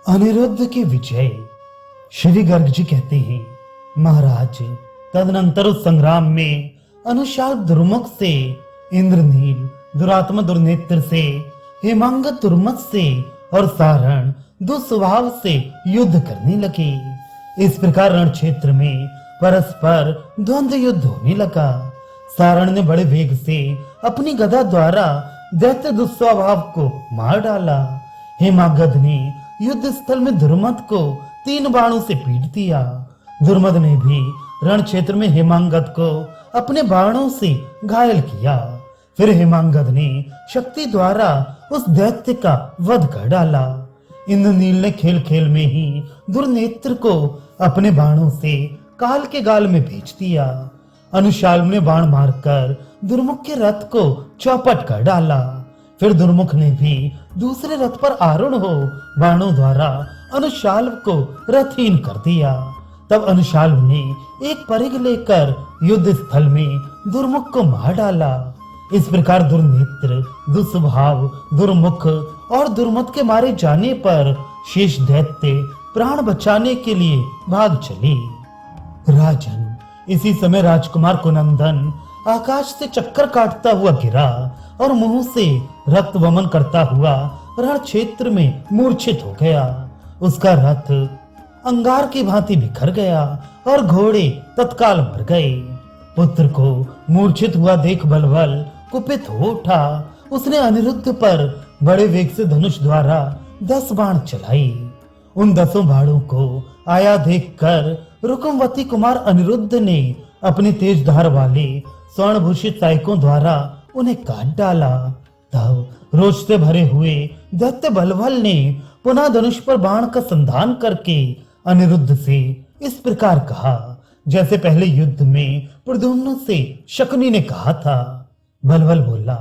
अनिरुद्ध की विजय। श्री गर्ग जी कहते हैं, महाराज, तदनंतर उस संग्राम में अनुशाल दुर्मुख से, इंद्रनील दुरात्मा दुर्नेत्र से, हेमांगत दुर्मत से और सारण दुस्वभाव से युद्ध करने लगे। इस प्रकार रण क्षेत्र में परस्पर द्वंद्व युद्ध होने लगा। सारण ने बड़े वेग से अपनी गदा द्वारा दैत्य दुस्वभाव को मार डाला। हेमांगद ने युद्ध स्थल में दुर्मद को 3 बाणों से पीट दिया। दुर्मद ने भी रण क्षेत्र में हेमांगद को अपने बाणों से घायल किया। फिर हेमांगद ने शक्ति द्वारा उस दैत्य का वध कर डाला। इंद्रनील ने खेल खेल में ही दुर्नेत्र को अपने बाणों से काल के गाल में भेज दिया। अनुशाल्व ने बाण मारकर दुर्मुख के रथ को चौपट कर डाला। फिर दुर्मुख ने भी दूसरे रथ पर आरूढ़ हो बाणों द्वारा अनुशाल्व को रथहीन कर दिया। तब अनुशाल्व ने एक परिघ लेकर युद्ध स्थल में दुर्मुख को मार डाला। इस प्रकार दुर्नेत्र, दुस्वभाव, दुर्मुख और दुर्मत के मारे जाने पर शेष दैत्य प्राण बचाने के लिए भाग चले। राजन, इसी समय राजकुमार कुनंदन आकाश से चक्कर काटता हुआ गिरा और मुंह से रक्त वमन करता हुआ रण क्षेत्र में मूर्छित हो गया। उसका रथ अंगार की भांति बिखर गया और घोड़े तत्काल मर गए। पुत्र को मूर्छित हुआ देख बलबल कुपित हो उठा। उसने अनिरुद्ध पर बड़े वेग से धनुष द्वारा 10 बाण चलाई। उन 10 बाणों को आया देखकर रुकुमवती कुमार अनिरुद्ध ने अपने तेज धार वाले स्वर्णभूषित सहायकों द्वारा उन्हें काट डाला। तब रोष से भरे हुए दैत्य बलबल ने पुनः धनुष पर बाण का संधान करके अनिरुद्ध से इस प्रकार कहा, जैसे पहले युद्ध में प्रद्युम्न से शकुनी ने कहा था। बलबल बोला,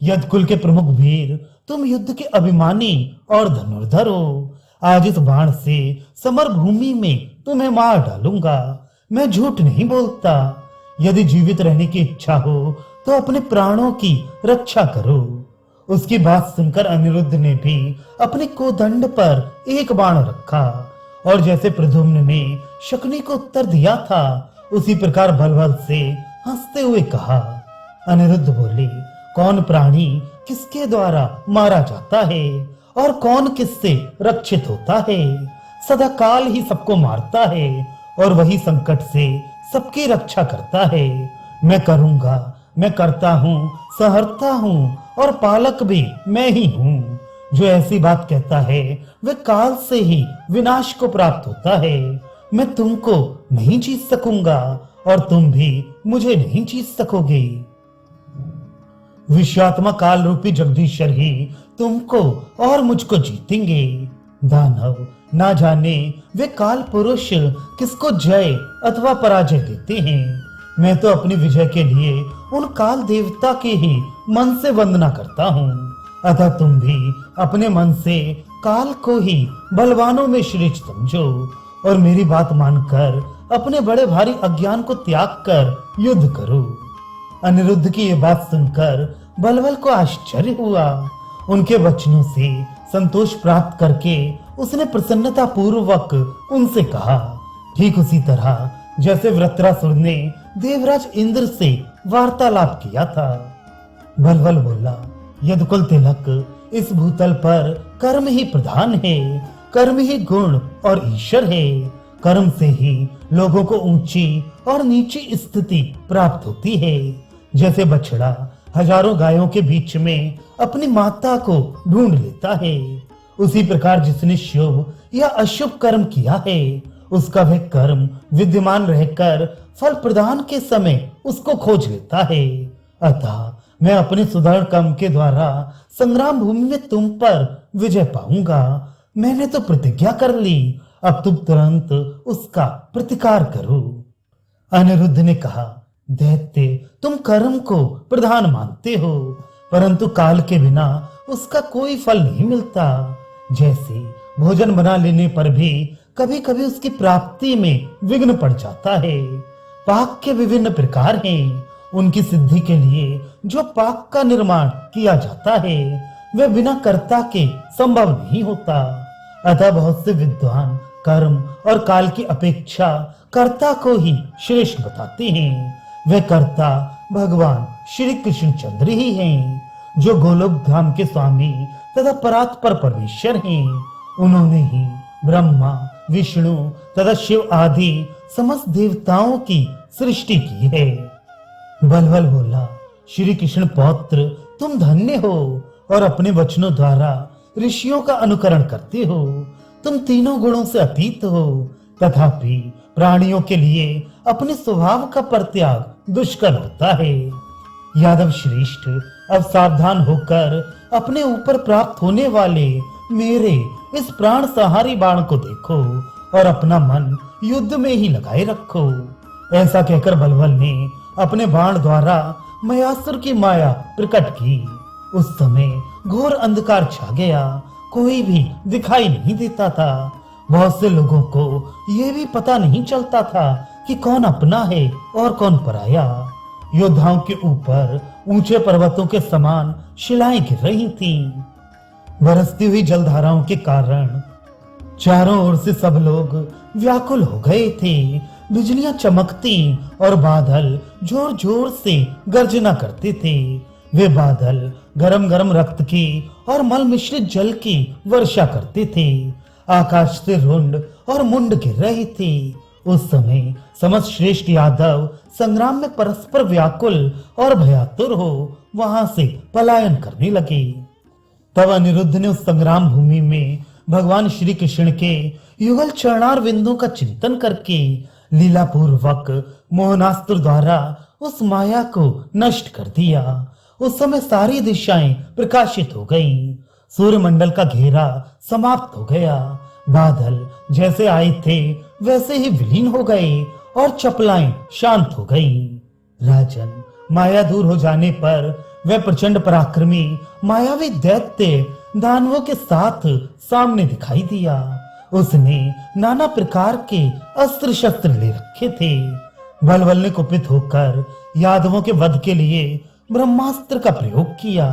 यदकुल के प्रमुख वीर, तुम युद्ध के अभिमानी और धनुर्धर हो। आज इस बाण से समर भूमि में तुम्हें मार डालूंगा। मैं झूठ नहीं बोलता। यदि जीवित रहने की इच्छा हो तो अपने प्राणों की रक्षा करो। उसकी बात सुनकर अनिरुद्ध ने भी अपने कोदंड पर एक बाण रखा और जैसे प्रद्युम्न ने शकुनी को उत्तर दिया था, उसी प्रकार बलबल से हंसते हुए कहा। अनिरुद्ध बोले, कौन प्राणी किसके द्वारा मारा जाता है और कौन किससे रक्षित होता है? सदा काल ही सबको मारता है और वही संकट से सबकी रक्षा करता है। मैं करूंगा, मैं करता हूँ, सहर्ता हूँ और पालक भी मैं ही हूँ। जो ऐसी बात कहता है वह काल से ही विनाश को प्राप्त होता है। मैं तुमको नहीं जीत सकूंगा और तुम भी मुझे नहीं जीत सकोगे। विश्वात्मा काल रूपी जगदीश्वर ही तुमको और मुझको जीतेंगे। दानव ना जाने वे काल पुरुष किसको जय अथवा पराजय देते हैं। मैं तो अपनी विजय के लिए उन काल देवता के ही मन से वंदना करता हूँ। अतः तुम भी अपने मन से काल को ही बलवानों में श्रेष्ठ समझो और मेरी बात मानकर अपने बड़े भारी अज्ञान को त्याग कर युद्ध करो। अनिरुद्ध की ये बात सुनकर बलबल को आश्चर्य हुआ। उनके वचनों से संतोष प्राप्त करके उसने प्रसन्नता पूर्वक उनसे कहा, ठीक उसी तरह जैसे वृत्रासुर ने देवराज इंद्र से वार्तालाप किया था। बलबल बोला, यदकुल तिलक, इस भूतल पर कर्म ही प्रधान है। कर्म ही गुण और ईश्वर है। कर्म से ही लोगों को ऊंची और नीची स्थिति प्राप्त होती है। जैसे बछड़ा हजारों गायों के बीच में अपनी माता को ढूंढ लेता है, उसी प्रकार जिसने शुभ या अशुभ कर्म किया है उसका वह कर्म विद्यमान रहकर फल प्रदान के समय उसको खोज लेता है। अतः मैं अपने सुदृढ़ कर्म के द्वारा संग्राम भूमि में तुम पर विजय पाऊंगा। मैंने तो प्रतिज्ञा कर ली, अब तुम तुरंत उसका प्रतिकार करो। अनिरुद्ध ने कहा, दैत्य, तुम कर्म को प्रधान मानते हो, परंतु काल के बिना उसका कोई फल नहीं मिलता। जैसे भोजन बना लेने पर भी कभी कभी उसकी प्राप्ति में विघ्न पड़ जाता है। पाक के विभिन्न प्रकार हैं। उनकी सिद्धि के लिए जो पाक का निर्माण किया जाता है वह बिना कर्ता के संभव नहीं होता। अतः बहुत से विद्वान कर्म और काल की अपेक्षा कर्ता को ही श्रेष्ठ बताते हैं। वे कर्ता भगवान श्री कृष्ण चंद्र ही हैं, जो गोलोक धाम के स्वामी तथा परात्पर परमेश्वर हैं। उन्होंने ही ब्रह्मा, विष्णु तथा शिव आदि समस्त देवताओं की सृष्टि की है। बलबल बोला, श्री कृष्ण पौत्र तुम धन्य हो और अपने वचनों द्वारा ऋषियों का अनुकरण करते हो। तुम तीनों गुणों से अतीत हो, तथापि प्राणियों के लिए अपने स्वभाव का परित्याग दुष्कर होता है। यादव श्रेष्ठ, अब सावधान होकर अपने ऊपर प्राप्त होने वाले मेरे इस प्राण सहारी बाण को देखो और अपना मन युद्ध में ही लगाए रखो। ऐसा कहकर बलबल ने अपने बाण द्वारा मयासुर की माया प्रकट की। उस समय घोर अंधकार छा गया, कोई भी दिखाई नहीं देता था। बहुत से लोगों को यह भी पता नहीं चलता था कि कौन अपना है और कौन पराया। योद्धाओं के ऊपर ऊंचे पर्वतों के समान शिलाएं गिर रही थीं। बरसती हुई जलधाराओं के कारण चारों ओर से सब लोग व्याकुल हो गए थे। बिजलियां चमकती और बादल जोर जोर से गर्जना करते थे। वे बादल गरम गरम रक्त की और मल मिश्रित जल की वर्षा करते थे। आकाश से रुंड और मुंड गिर रहे थे। उस समय समस्त श्रेष्ठ यादव संग्राम में परस्पर व्याकुल और भयातुर हो वहां से पलायन करने लगे। तब अनिरुद्ध ने उस संग्राम भूमि में भगवान श्री कृष्ण के युगल चरणार बिंदु का चिंतन करके लीला पूर्वक मोहनास्त्र द्वारा उस माया को नष्ट कर दिया। उस समय सारी दिशाएं प्रकाशित हो गईं। सूर्यमंडल का घेरा समाप्त हो गया। बादल जैसे आए थे वैसे ही विलीन हो गए और चपलाएं शांत हो गईं। राजन, माया दूर हो जाने पर वह प्रचंड पराक्रमी मायावी दैत्य दानवों के साथ सामने दिखाई दिया। उसने नाना प्रकार के अस्त्र शस्त्र ले रखे थे। बलबल ने कुपित होकर यादवों के वध के लिए ब्रह्मास्त्र का प्रयोग किया,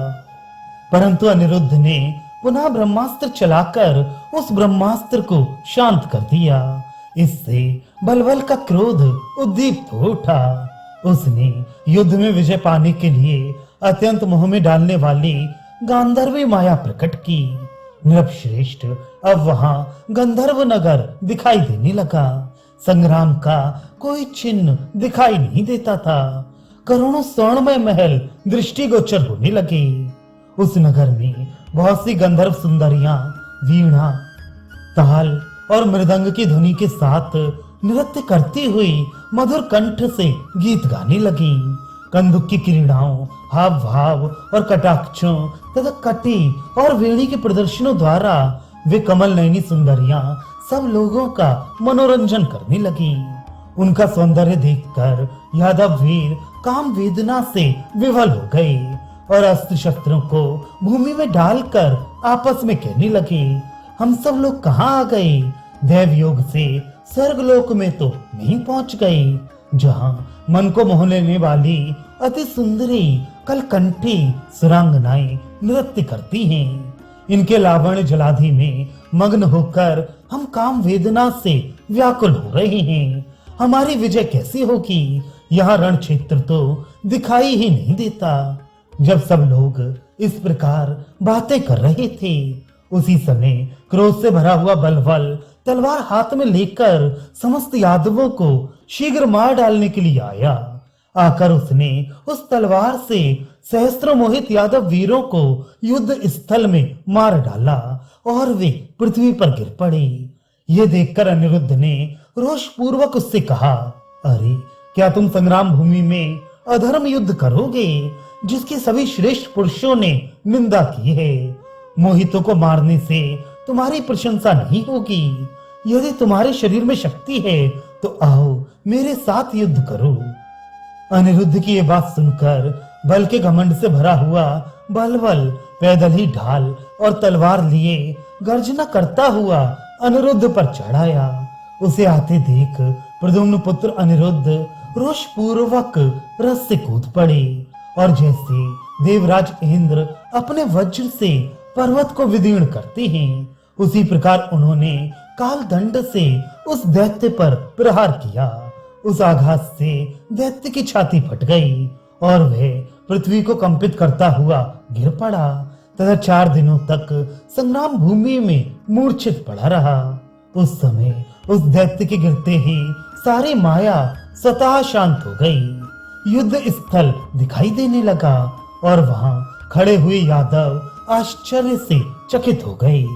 परंतु अनिरुद्ध ने पुनः ब्रह्मास्त्र चलाकर उस ब्रह्मास्त्र को शांत कर दिया। इससे बलबल का क्रोध उद्दीप्त हो उठा। उसने युद्ध में विजय पाने के लिए अत्यंत मोह में डालने वाली गांधर्वी माया प्रकट की। नृपश्रेष्ठ, अब वहां गंधर्व नगर दिखाई देने लगा। संग्राम का कोई चिन्ह दिखाई नहीं देता था। करोड़ों स्वर्णमय महल दृष्टिगोचर होने लगे। उस नगर में बहुत सी गंधर्व सुंदरियां वीणा, ताल और मृदंग की ध्वनि के साथ नृत्य करती हुई मधुर कंठ से गीत गाने लगी। कंदुक की क्रीड़ाओं, हाव भाव और कटाक्षों तथा कटी और वेणी के प्रदर्शनों द्वारा वे कमल नयनी सुंदरियां सब लोगों का मनोरंजन करने लगी। उनका सौंदर्य देखकर यादव वीर काम वेदना से विवल हो गए और अस्त्र शस्त्रों को भूमि में डालकर आपस में कहने लगे, हम सब लोग कहाँ आ गए? दैव योग से स्वर्गलोक में तो नहीं पहुंच गए, जहां मन को मोह लेने वाली अति सुंदरी कलकंठी सुरांगनाएं नृत्य करती हैं। इनके लावण्य जलाधि में मग्न होकर हम काम वेदना से व्याकुल हो रहे हैं। हमारी विजय कैसी होगी? यहाँ रण क्षेत्र तो दिखाई ही नहीं देता। जब सब लोग इस प्रकार बातें कर रहे थे, उसी समय क्रोध से भरा हुआ बलबल तलवार हाथ में लेकर समस्त यादवों को शीघ्र मार डालने के लिए आया। आकर उसने उस तलवार से सहस्त्रों मोहित यादव वीरों को युद्ध स्थल में मार डाला और वे पृथ्वी पर गिर पड़े। ये देखकर अनिरुद्ध ने रोष पूर्वक उससे कहा, अरे क्या तुम संग्राम भूमि में अधर्म युद्ध करोगे जिसकी सभी श्रेष्ठ पुरुषों ने निंदा की है? मोहितों को मारने से तुम्हारी प्रशंसा नहीं होगी। यदि तुम्हारे शरीर में शक्ति है तो आओ मेरे साथ युद्ध करो। अनिरुद्ध की ये बात सुनकर बल के घमंड से भरा हुआ बलबल पैदल ही ढाल और तलवार लिए गर्जना करता हुआ अनिरुद्ध पर चढ़ाया। उसे आते देख प्रद्युम्न पुत्र अनिरुद्ध रोष पूर्वक रथ से कूद पड़े और जैसे देवराज इंद्र अपने वज्र से पर्वत को विदीर्ण करते हैं, उसी प्रकार उन्होंने काल दंड से उस दैत्य पर प्रहार किया। उस आघात से दैत्य की छाती फट गई और वह पृथ्वी को कंपित करता हुआ गिर पड़ा तथा 4 दिनों तक संग्राम भूमि में मूर्छित पड़ा रहा। उस समय उस दैत्य के गिरते ही सारी माया स्वतः शांत हो गई। युद्ध स्थल दिखाई देने लगा और वहां खड़े हुए यादव आश्चर्य से चकित हो गए।